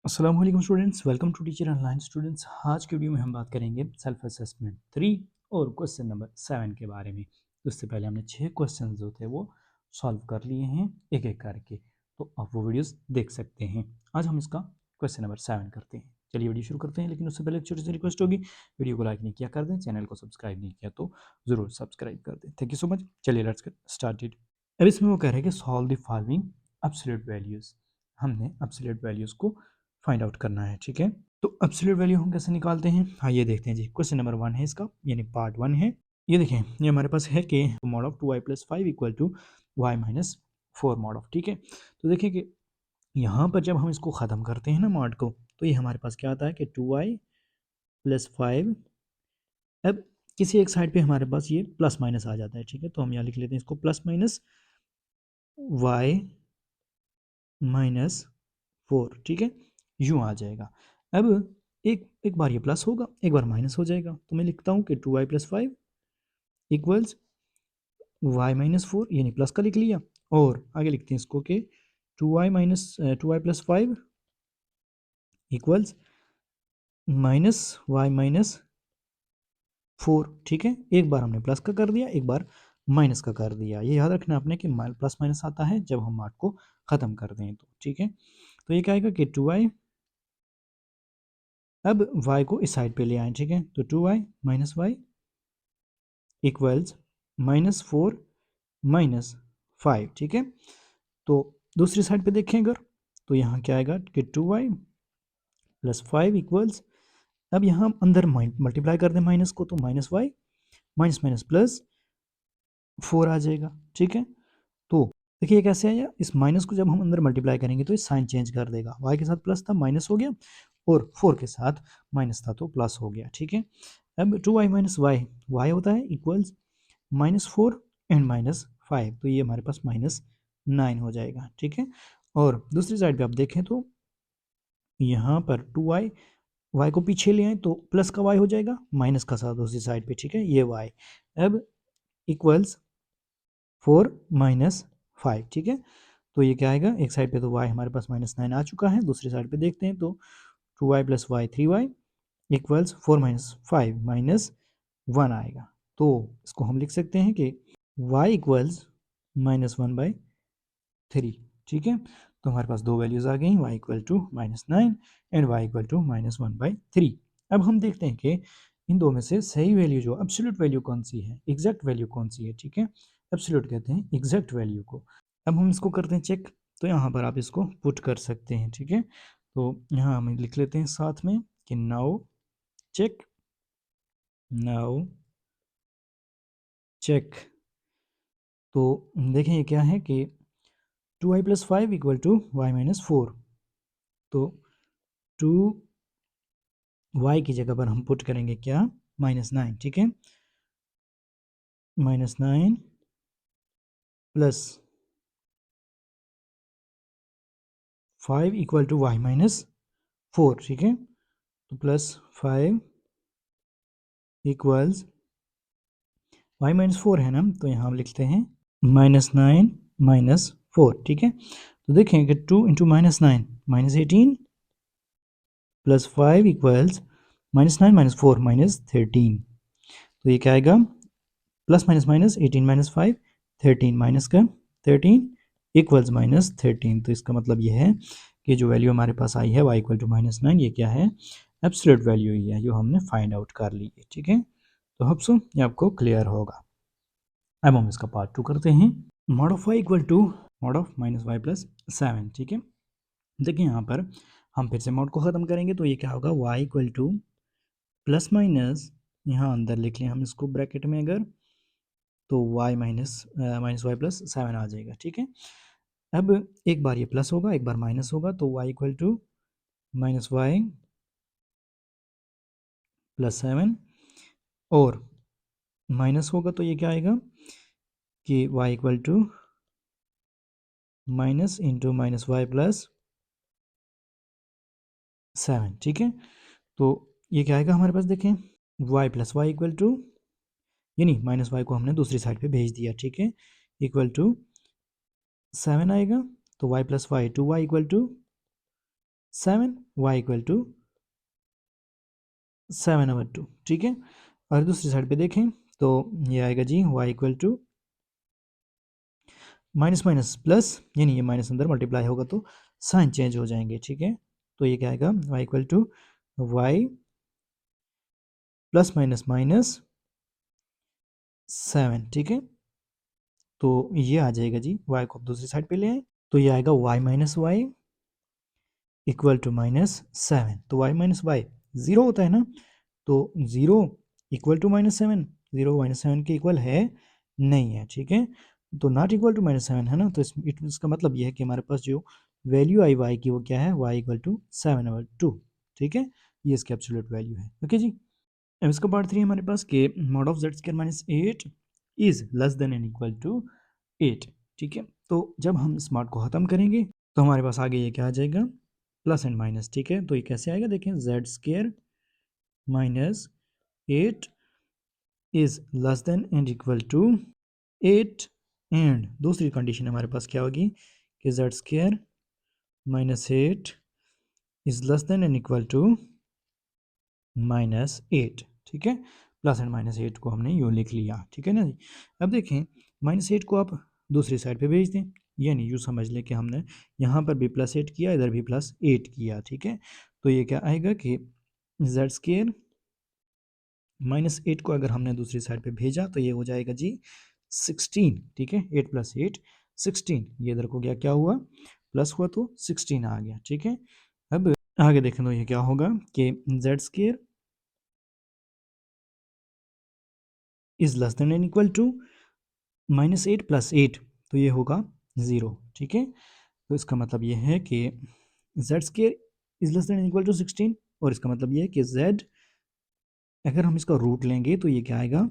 अस्सलाम वालेकुम students, welcome to teacher online. Students, आज की वीडियो में हम बात करेंगे सेल्फ असेसमेंट 3 और क्वेश्चन नंबर 7 के बारे में। तो इससे पहले हमने 6 क्वेश्चन जो थे वो सॉल्व कर लिए हैं एक एक करके, तो आप वो वीडियोस देख सकते हैं। आज हम इसका क्वेश्चन नंबर 7 करते हैं। चलिए वीडियो शुरू करते हैं, लेकिन उससे पहले एक छोटी सी रिक्वेस्ट होगी, वीडियो को लाइक नहीं किया कर दें, चैनल को सब्सक्राइब नहीं किया तो ज़रूर सब्सक्राइब कर दें। Thank you so much. चलिए लेट्स गेट स्टार्टेड। अब इसमें वो कह रहे हैं कि solve the following absolute values. हमने एब्सोल्यूट वैल्यूज़ को फाइंड आउट करना है, ठीक है। तो एब्सोल्यूट वैल्यू हम कैसे निकालते हैं, हाँ ये देखते हैं जी। क्वेश्चन नंबर 1 है इसका, यानी पार्ट 1 है। ये देखें, ये हमारे पास है कि mod of 2y plus 5 equal to y minus 4 mod of, ठीक है। तो देखिए कि यहाँ पर जब हम इसको ख़त्म करते हैं ना मॉड को, तो ये हमारे पास क्या आता है कि 2y प्लस 5। अब किसी एक साइड पे हमारे पास ये प्लस माइनस आ जाता है, ठीक है। तो हम यहाँ लिख लेते हैं इसको प्लस माइनस y माइनस 4, ठीक है, यूँ आ जाएगा। अब एक एक बार ये प्लस होगा, एक बार माइनस हो जाएगा, तो मैं लिखता हूँ कि 2y plus 5 equals y minus 4, यानी प्लस का लिख लिया। और आगे लिखते हैं इसको कि 2y plus 5 equals minus y minus 4, ठीक है। एक बार हमने प्लस का कर दिया, एक बार माइनस का कर दिया। ये याद रखना आपने कि प्लस माइनस आता है जब हम मार्क को ख़त्म कर दें तो, ठीक है। तो ये क्या आएगा कि 2y, अब y को इस साइड पे ले आए, ठीक है। तो 2y minus y equals minus 4 minus 5, ठीक है। तो दूसरी साइड पे देखें अगर, तो यहाँ क्या आएगा कि 2y प्लस 5 इक्वल्स, अब यहाँ हम अंदर मल्टीप्लाई कर दें माइनस को, तो minus y minus minus plus 4 आ जाएगा, ठीक है। तो देखिए कैसे आया, इस माइनस को जब हम अंदर मल्टीप्लाई करेंगे तो इस साइन चेंज कर देगा। y के साथ प्लस था, माइनस हो गया, और 4 के साथ माइनस था तो प्लस हो गया, ठीक है। अब 2y माइनस वाई होता है इक्वल्स माइनस 4 एंड माइनस 5, तो ये हमारे पास माइनस 9 हो जाएगा, ठीक है। और दूसरी साइड पे आप देखें तो यहाँ पर 2y, y को पीछे ले आए तो प्लस का y हो जाएगा, माइनस का साथ दूसरी साइड पे, ठीक है, ये y। अब इक्वल्स 4 माइनस 5, ठीक है। तो ये क्या आएगा, एक साइड पे तो y हमारे पास माइनस 9 आ चुका है, दूसरी साइड पे देखते हैं तो 2y plus y 3y equals 4 minus 5 minus 1 आएगा। तो इसको हम लिख सकते हैं कि y इक्वल्स माइनस 1/3, ठीक है। तो हमारे पास दो वैल्यूज़ आ गई, y equal to minus 9 and y equal to minus 1/3। अब हम देखते हैं कि इन दो में से सही वैल्यू जो एब्सोल्यूट वैल्यू कौन सी है, एग्जैक्ट वैल्यू कौन सी है, ठीक है। एब्सोल्यूट कहते हैं एग्जैक्ट वैल्यू को। अब हम इसको करते हैं चेक, तो यहाँ पर आप इसको पुट कर सकते हैं, ठीक है। तो यहाँ हम लिख लेते हैं साथ में कि नाउ चेक, नाउ चेक। तो देखें ये क्या है कि 2y plus 5 equal to y minus 4, तो 2y की जगह पर हम पुट करेंगे क्या, माइनस 9, ठीक है। Minus 9 plus 5 equal to y minus 4, ठीक है। तो प्लस 5 इक्वल्स वाई माइनस 4 है ना, तो यहाँ हम लिखते हैं माइनस 9 माइनस 4, ठीक है। तो देखें कि 2 into minus 9 minus 18 plus 5 equals minus 9 minus 4 minus 13। तो ये क्या आएगा, plus minus minus 18 minus 5 13 minus का 13 इक्वल्स माइनस 13। तो इसका मतलब ये है कि जो वैल्यू हमारे पास आई है y इक्वल टू माइनस 9, ये क्या है, एब्सोल्यूट वैल्यू ही है जो हमने फाइंड आउट कर ली है, ठीक है। तो होप सो ये आपको क्लियर होगा। अब हम इसका पार्ट 2 करते हैं। Mod of y equal to mod of minus y plus 7, ठीक है। देखिए यहाँ पर हम फिर से मॉड को ख़त्म करेंगे, तो ये क्या होगा, y equal two plus minus, यहाँ अंदर लिख लें हम इसको ब्रैकेट में अगर, तो y माइनस वाई प्लस 7 आ जाएगा, ठीक है। अब एक बार ये प्लस होगा, एक बार माइनस होगा, तो y equal to minus y plus 7, और माइनस होगा तो ये क्या आएगा कि y equal to minus into minus y plus 7, ठीक है। तो ये क्या आएगा हमारे पास, देखें y plus y equal to, यानी माइनस वाई को हमने दूसरी साइड पे भेज दिया, ठीक है, इक्वल टू 7 आएगा। तो y plus y 2y equal to 7, y equal to 7/2, ठीक है। और दूसरी साइड पे देखें तो ये आएगा जी y equal to minus minus plus, यानी ये माइनस अंदर मल्टीप्लाई होगा तो साइन चेंज हो जाएंगे, ठीक है। तो ये क्या आएगा y equal to y plus minus minus 7, ठीक है। तो ये आ जाएगा जी, y को आप दूसरी साइड पे ले आए तो ये आएगा y minus y equal to -7। तो y माइनस वाई 0 होता है ना, तो 0 इक्वल टू -7, 0 -7 के इक्वल है नहीं है, ठीक है। तो नॉट इक्वल टू -7 है ना, तो इसका मतलब ये है कि हमारे पास जो वैल्यू आई y की वो क्या है, y इक्वल टू 7/2, ठीक है। ये इसकी एब्सोल्यूट वैल्यू है, ओके जी। अब इसका पार्ट 3 हमारे पास के mod of z² - 8 is less than and equal to 8, ठीक है। तो जब हम इस मॉड को ख़त्म करेंगे तो हमारे पास आगे ये क्या आ जाएगा, प्लस एंड माइनस, ठीक है। तो ये कैसे आएगा, देखें z² - 8 is less than and equal to 8, and दूसरी कंडीशन हमारे पास क्या होगी कि z² - 8 is less than and equal to -8, ठीक है। प्लस एंड -8 को हमने यूँ लिख लिया, ठीक है ना जी। अब देखें -8 को आप दूसरी साइड पे भेज दें, यानी यूँ समझ लें कि हमने यहाँ पर भी +8 किया, इधर भी +8 किया, ठीक है। तो ये क्या आएगा कि z² -8 को अगर हमने दूसरी साइड पे भेजा तो ये हो जाएगा जी 16, ठीक है। 8 + 8 16, ये इधर को गया, क्या हुआ, प्लस हुआ तो 16 आ गया, ठीक है। अब आगे देखें तो ये क्या होगा कि z² is less than and equal to -8 + 8, तो ये होगा 0, ठीक है। तो इसका मतलब ये है कि z² is less than and equal to 16, और इसका मतलब ये है कि z, अगर हम इसका रूट लेंगे तो ये क्या आएगा,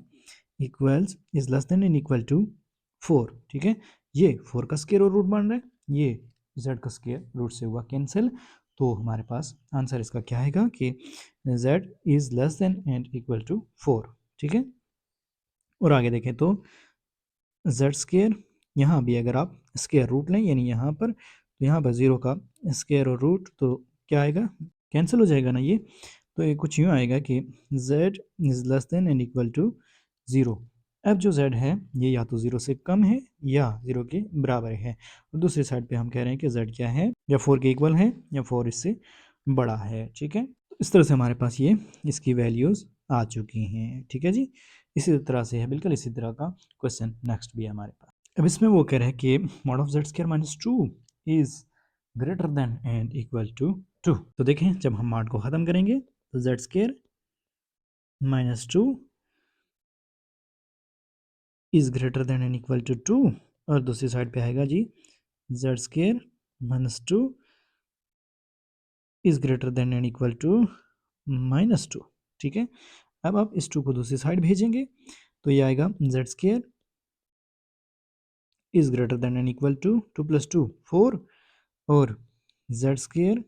equals is less than and equal to 4, ठीक है। ये 4 का स्क्वायर और रूट बन रहा है, ये z का स्क्वायर रूट से हुआ कैंसिल, तो हमारे पास आंसर इसका क्या आएगा कि z is less than and equal to 4, ठीक है। और आगे देखें तो z², यहाँ भी अगर आप स्क्वायर रूट लें, यानी यहाँ पर, तो यहाँ पर 0 का स्क्वायर और रूट, तो क्या आएगा, कैंसिल हो जाएगा ना ये। तो ये कुछ यूँ आएगा कि z is less than and equal to 0। अब जो z है ये या तो 0 से कम है या 0 के बराबर है, और दूसरी साइड पे हम कह रहे हैं कि z क्या है, या 4 के इक्वल है या 4 इससे बड़ा है, ठीक है। इस तरह से हमारे पास ये इसकी वैल्यूज़ आ चुकी हैं, ठीक है जी। इसी तरह से है, बिल्कुल इसी तरह का क्वेश्चन नेक्स्ट भी है हमारे पास। अब इसमें वो कह रहे हैं कि mod of z² - 2 is greater than and equal to 2। तो देखें जब हम मॉड को ख़त्म करेंगे तो z² - 2 is greater than and equal to 2, और दूसरी साइड पे आएगा जी z² - 2 is greater than and equal to -2, ठीक है। अब आप इस 2 को दूसरी साइड भेजेंगे तो ये आएगा z² is greater than and equal to 2 + 2 4, और z²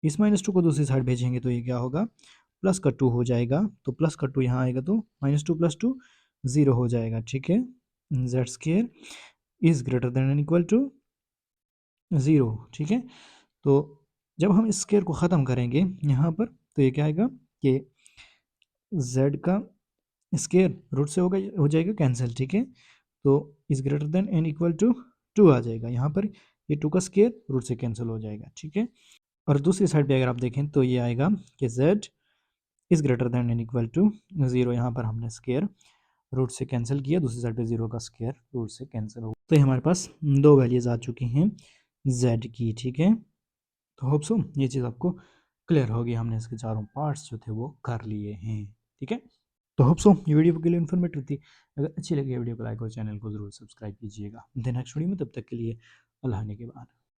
इस -2 को दूसरी साइड भेजेंगे तो ये क्या होगा, प्लस का 2 हो जाएगा, तो प्लस का 2 यहाँ आएगा तो -2 + 2 0 हो जाएगा, ठीक है। z² is greater than and equal to 0, ठीक है। तो जब हम इस स्क्वायर को ख़त्म करेंगे यहाँ पर तो ये क्या आएगा कि z का स्क्वायर रूट से हो जाएगा कैंसिल, ठीक है। तो is greater than and equal to 2 आ जाएगा, यहाँ पर ये 2 का स्क्वायर रूट से कैंसिल हो जाएगा, ठीक है। और दूसरी साइड पे अगर आप देखें तो ये आएगा कि z is greater than and equal to 0, यहाँ पर हमने स्क्वायर रूट से कैंसिल किया, दूसरी साइड पे 0 का स्क्वायर रूट से कैंसिल हो, तो ये हमारे पास 2 वैल्यूज आ चुकी हैं z की, ठीक है। तो होप सो ये चीज़ आपको क्लियर होगी, हमने इसके चारों पार्ट्स जो थे वो कर लिए हैं, ठीक है। तो होप सो ये वीडियो के लिए इन्फॉर्मेटिव थी, अगर अच्छी लगी वीडियो को लाइक और चैनल को ज़रूर सब्सक्राइब कीजिएगा। नेक्स्ट वीडियो में, तब तक के लिए अल्लाह ने के बाद।